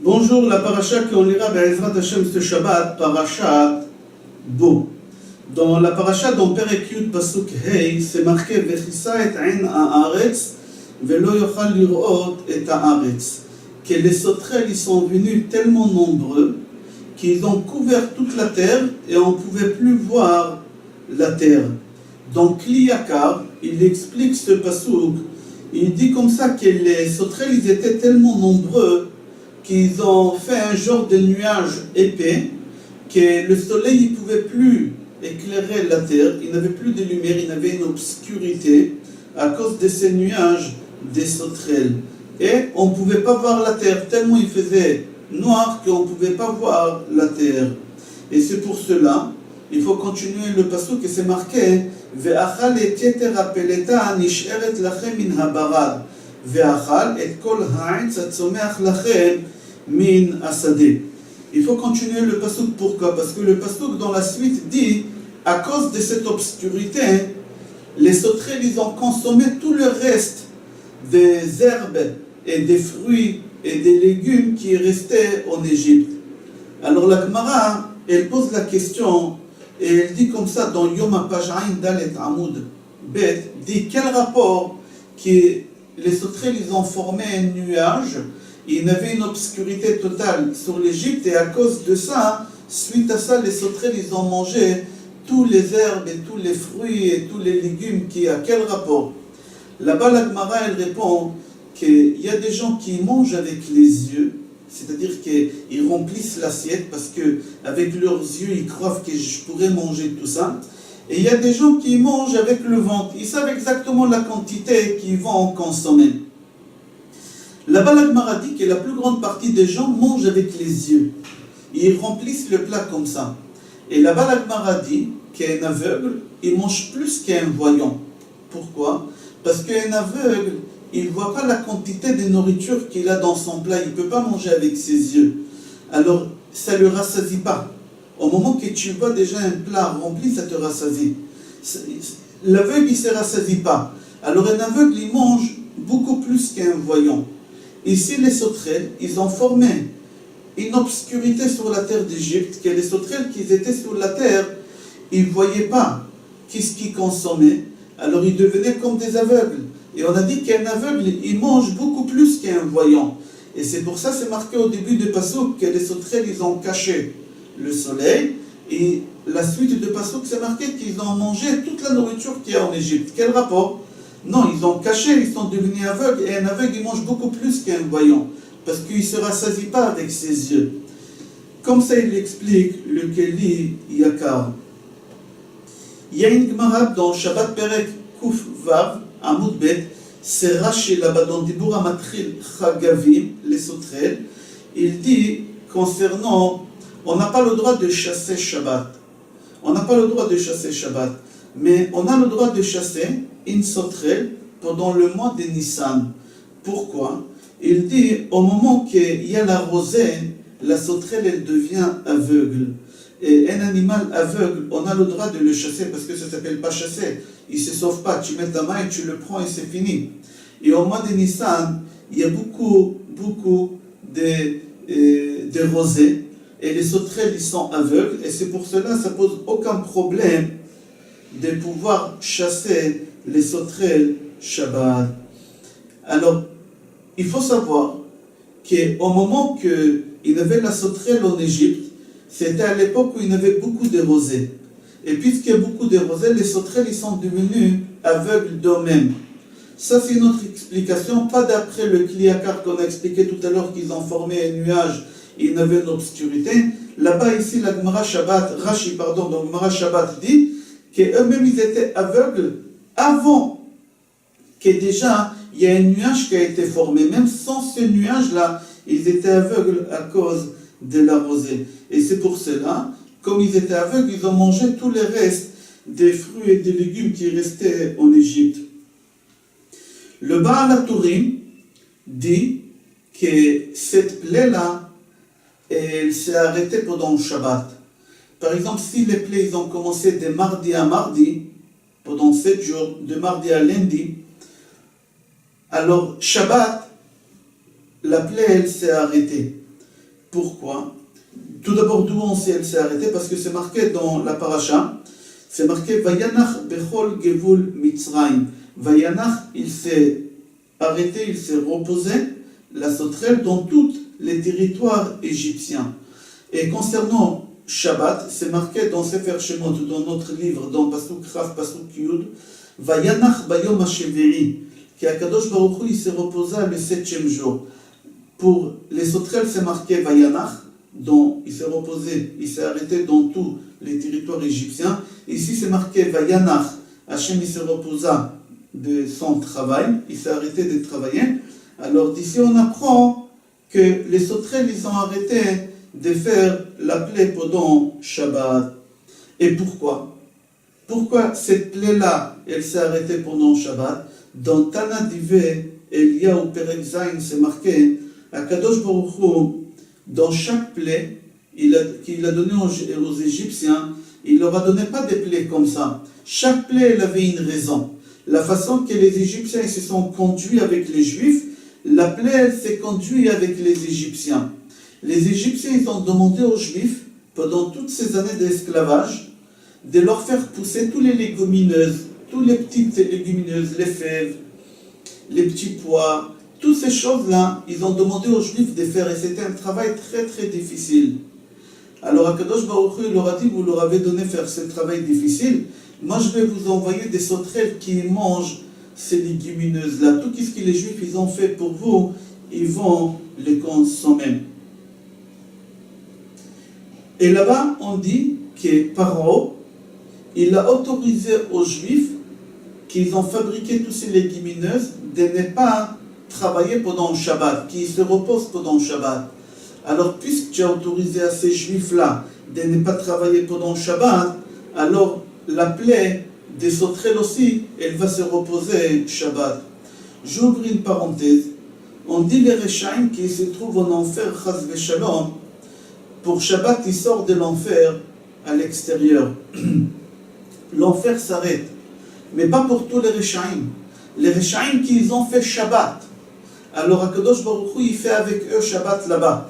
Bonjour, la paracha qu'on lira Be'ezrat Hashem ce Shabbat, parashat Bo. Dans la paracha dans Perek Yud Pasuk Hei, c'est marqué Vechisa et Ein Haaretz Velo Yochal Lirot et Haaretz. Que les sauterelles ils sont venus tellement nombreux qu'ils ont couvert toute la terre et on ne pouvait plus voir la terre. Donc Liyakar, il explique ce pasuk, il dit comme ça que les sauterelles ils étaient tellement nombreux qu'ils ont fait un genre de nuage épais, que le soleil ne pouvait plus éclairer la terre, il n'avait plus de lumière, il avait une obscurité à cause de ces nuages des sauterelles. Et on ne pouvait pas voir la terre, tellement il faisait noir qu'on ne pouvait pas voir la terre. Et c'est pour cela, il faut continuer le pasuk que c'est marqué Ve'achal et yeter hapeleta nish'eret lachem min habarad Ve'achal et kol ha'etz hatzomeach lachem min asadeh. Il faut continuer le pasuk. Pourquoi? Parce que le pasuk dans la suite dit à cause de cette obscurité, les sauterelles ils ont consommé tout le reste des herbes et des fruits et des légumes qui restaient en Égypte. Alors la Gemara, elle pose la question et elle dit comme ça dans Yom HaPajaïn Dalet Amoud Bet, dit quel rapport que les sauterelles ils ont formé un nuage, il y avait une obscurité totale sur l'Égypte et à cause de ça, suite à ça, les sauterelles ils ont mangé tous les herbes et tous les fruits et tous les légumes qui a quel rapport? Là-bas la Gemara elle répond qu'il y a des gens qui mangent avec les yeux, c'est-à-dire qu'ils remplissent l'assiette parce qu'avec leurs yeux ils croient que je pourrais manger tout ça. Et il y a des gens qui mangent avec le ventre, ils savent exactement la quantité qu'ils vont consommer. Là-bas la Gemara dit que la plus grande partie des gens mangent avec les yeux. Ils remplissent le plat comme ça. Et là-bas la Gemara dit qu'un aveugle, il mange plus qu'un voyant. Pourquoi? Parce qu'un aveugle, il ne voit pas la quantité de nourriture qu'il a dans son plat. Il ne peut pas manger avec ses yeux. Alors, ça ne le rassasie pas. Au moment que tu vois déjà un plat rempli, ça te rassasie. L'aveugle, il ne se rassasie pas. Alors, un aveugle, il mange beaucoup plus qu'un voyant. Ici, les sauterelles, ils ont formé une obscurité sur la terre d'Égypte, que les sauterelles qui étaient sur la terre, ils ne voyaient pas qu'est-ce qu'ils consommaient. Alors, ils devenaient comme des aveugles. Et on a dit qu'un aveugle, il mange beaucoup plus qu'un voyant. Et c'est pour ça, c'est marqué au début de Passouk, que les sauterelles, ils ont caché le soleil. Et la suite de Passouk, c'est marqué qu'ils ont mangé toute la nourriture qu'il y a en Égypte. Quel rapport? Non, ils ont caché, ils sont devenus aveugles. Et un aveugle, il mange beaucoup plus qu'un voyant. Parce qu'il ne se rassasie pas avec ses yeux. Comme ça, il explique le Keli Yakar. Il y a une Gemara dans Shabbat Perek Kuf Vav, Amoud Bet, c'est Rashi là-bas dans Dibour Amatril Chagavim, les sauterelles. Il dit concernant, on n'a pas le droit de chasser Shabbat. On n'a pas le droit de chasser Shabbat. Mais on a le droit de chasser une sauterelle pendant le mois de Nissan. Pourquoi? Il dit au moment qu'il y a la rosée, la sauterelle elle devient aveugle. Et un animal aveugle, on a le droit de le chasser parce que ça ne s'appelle pas chasser. Il ne se sauve pas. Tu mets ta main et tu le prends et c'est fini. Et au mois de Nissan, il y a beaucoup de rosées. Et les sauterelles, ils sont aveugles. Et c'est pour cela que ça ne pose aucun problème de pouvoir chasser les sauterelles Shabbat. Alors, il faut savoir qu'au moment qu'il y avait la sauterelle en Égypte, c'était à l'époque où il y avait beaucoup de rosées. Et puisqu'il y a beaucoup de rosées, les sauterelles ils sont devenus aveugles d'eux-mêmes. Ça, c'est une autre explication, pas d'après le Kliyakar qu'on a expliqué tout à l'heure qu'ils ont formé un nuage et il y avait une obscurité. Là-bas, ici, la Gemara Shabbat, Rashi, pardon, donc Gemara Shabbat dit qu'eux-mêmes ils étaient aveugles avant que déjà il y a un nuage qui a été formé. Même sans ce nuage-là, ils étaient aveugles à cause de la rosée. Et c'est pour cela, comme ils étaient aveugles, ils ont mangé tous les restes des fruits et des légumes qui restaient en Égypte. Le Baal HaTurim dit que cette plaie-là, elle s'est arrêtée pendant le Shabbat. Par exemple, si les plaies ils ont commencé de mardi à mardi, pendant 7 jours, de mardi à lundi, alors Shabbat, la plaie, elle s'est arrêtée. Pourquoi? Tout d'abord, d'où elle s'est arrêtée? Parce que c'est marqué dans la paracha, c'est marqué Vayanach bechol gevul Mitzrayim. Vayanach, il s'est arrêté, il s'est reposé, la sauterelle, dans tous les territoires égyptiens. Et concernant Shabbat, c'est marqué dans Sefer Shemot, dans notre livre, dans Pasuk Chaf, Pasuk Yud, Vayanach bayom hasheviri, qui Akadosh Baruch Hu, il s'est reposé le 7e jour. Pour les sauterelles, c'est marqué Vayanach, dont il s'est reposé, il s'est arrêté dans tous les territoires égyptiens. Ici, c'est marqué Vayanach, Hachem, il s'est reposé de son travail, il s'est arrêté de travailler. Alors d'ici, on apprend que les sauterelles, ils ont arrêté de faire la plaie pendant Shabbat. Et pourquoi? Pourquoi cette plaie-là, elle s'est arrêtée pendant Shabbat? Dans Tana Divé, Eliyahu Perek Zayin, c'est marqué, Akadosh Baruch Hu, dans chaque plaie qu'il a donné aux Égyptiens, il leur a donné pas des plaies comme ça. Chaque plaie, elle avait une raison. La façon que les Égyptiens se sont conduits avec les Juifs, la plaie, elle s'est conduite avec les Égyptiens. Les Égyptiens, ils ont demandé aux Juifs, pendant toutes ces années d'esclavage, de leur faire pousser toutes les légumineuses, toutes les petites légumineuses, les fèves, les petits pois, toutes ces choses-là, ils ont demandé aux Juifs de faire, et c'était un travail très très difficile. Alors Akadosh Baruch Hu leur a dit, vous leur avez donné faire ce travail difficile, moi je vais vous envoyer des sauterelles qui mangent ces légumineuses-là. Tout ce que les Juifs ils ont fait pour vous, ils vont les consommer. Et là-bas, on dit que Paro, il a autorisé aux Juifs qu'ils ont fabriqué toutes ces légumineuses de ne pas travailler pendant le Shabbat, qu'ils se reposent pendant le Shabbat. Alors, puisque tu as autorisé à ces Juifs-là de ne pas travailler pendant le Shabbat, alors la plaie des sauterelles aussi, elle va se reposer Shabbat. J'ouvre une parenthèse. On dit les Rechaim qui se trouvent en enfer, Chaz v'Shalom, pour Shabbat, ils sortent de l'enfer à l'extérieur. L'enfer s'arrête. Mais pas pour tous les Rechaim. Les Rechaim qui ont fait Shabbat. Alors Akadosh Baruch Hu, il fait avec eux Shabbat là-bas.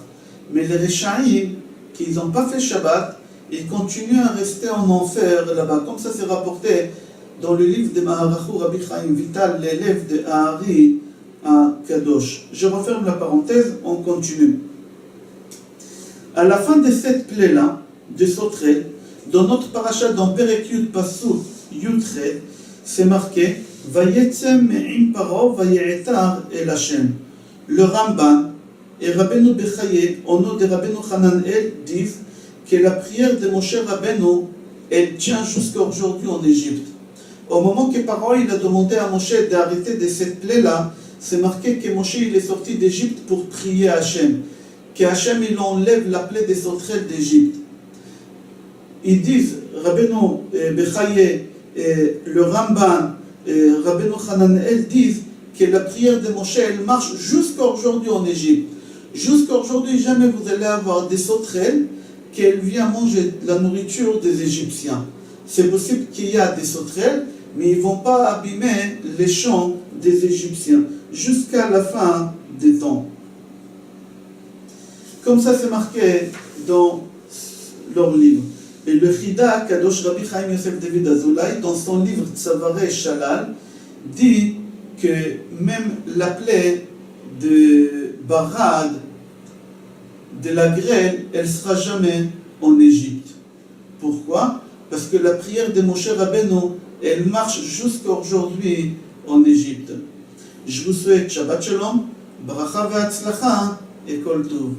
Mais les Rechaim qui n'ont pas fait Shabbat, ils continuent à rester en enfer là-bas. Comme ça, c'est rapporté dans le livre de Maharachu Rabbi Chaim Vital, l'élève de Ahari à Kadosh. Je referme la parenthèse, on continue. À la fin de cette plaie-là, de sauterelle, dans notre paracha, dans Perek Yud Pasuk Yudchet, c'est marqué Vayetzem me'im paro vaye'etar el Hashem. Le Ramban et Rabbeinu Bechaye, au nom de Rabbeinu Hananel, disent que la prière de Moshe Rabbeinu, elle tient jusqu'à aujourd'hui en Égypte. Au moment que Paro il a demandé à Moshe d'arrêter de cette plaie-là, c'est marqué que Moshe il est sorti d'Égypte pour prier à Hachem. Que Hachem il enlève la plaie des sauterelles d'Égypte. Ils disent, Rabbeinu Bechaye, le Ramban, Rabbeinu Hananel disent que la prière de Moshe elle marche jusqu'à aujourd'hui en Égypte. Jusqu'à aujourd'hui, jamais vous allez avoir des sauterelles qu'elles viennent manger la nourriture des Égyptiens. C'est possible qu'il y a des sauterelles, mais ils ne vont pas abîmer les champs des Égyptiens jusqu'à la fin des temps. Comme ça, c'est marqué dans leur livre. Et le Chida, Kadosh Rabbi Chaim Yosef David Azoulay, dans son livre Tzavareh Shalal, dit que même la plaie de Barad, de la grêle, elle ne sera jamais en Égypte. Pourquoi? Parce que la prière de Moshe Rabbeinu, elle marche jusqu'à aujourd'hui en Égypte. Je vous souhaite Shabbat Shalom, Bracha ve'atzlacha et Kol Tov.